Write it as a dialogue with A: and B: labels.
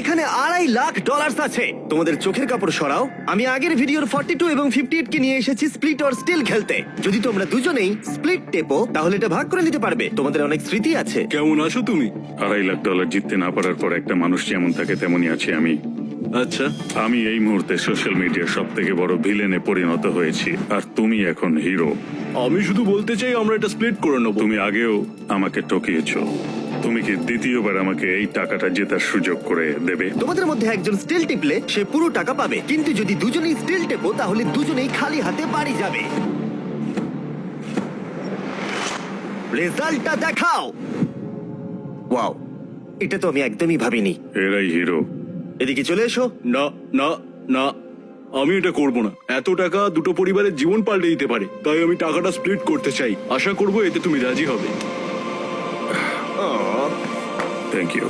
A: এখানে $2.5 লাখ আছে। তোমাদের চোখের কাপড় সরাও। আমি আগের ভিডিওর 42 এবং 58 কে নিয়ে এসেছি স্প্লিট অর স্টিল খেলতে। যদি তোমরা দুজনেই স্প্লিট টেপো তাহলে এটা ভাগ করে নিতে পারবে। তোমাদের অনেক স্মৃতি আছে।
B: কেমন আছো তুমি?
C: $2.5 লাখ জিততে না পারার পর একটা মানুষ যেমন থাকে তেমনই আছি আমি।
B: আচ্ছা,
C: আমি এই মুহূর্তে সোশ্যাল মিডিয়ার সব থেকে বড় ভিলেনে পরিণত হয়েছি, আর তুমি এখন হিরো।
B: আমি শুধু বলতে চাই আমরা এটা স্প্লিট করে নেবো।
C: তুমি আগেও আমাকে ঠকিয়েছো। তুমি কি দ্বিতীয়বার আমাকে এই টাকাটা জেতার সুযোগ করে দেবে?
A: তোমাদের মধ্যে একজন স্টিল টিপলে সে পুরো টাকা পাবে, কিন্তু যদি দুজনেই স্টিল টেপো তাহলে দুজনেই খালি হাতে বাড়ি যাবে। রেজাল্টটা দেখাও। ওয়াও, এটা তো আমি একদমই ভাবিনি।
C: এরাই হিরো।
A: এদিকে চলে এসো।
B: না না না, আমি এটা করব না। এত টাকা দুটো পরিবারের জীবন পাল্টে দিতে পারে, তাই আমি টাকাটা স্প্লিট করতে চাই। আশা করবো এতে তুমি রাজি হবে।
C: Thank you.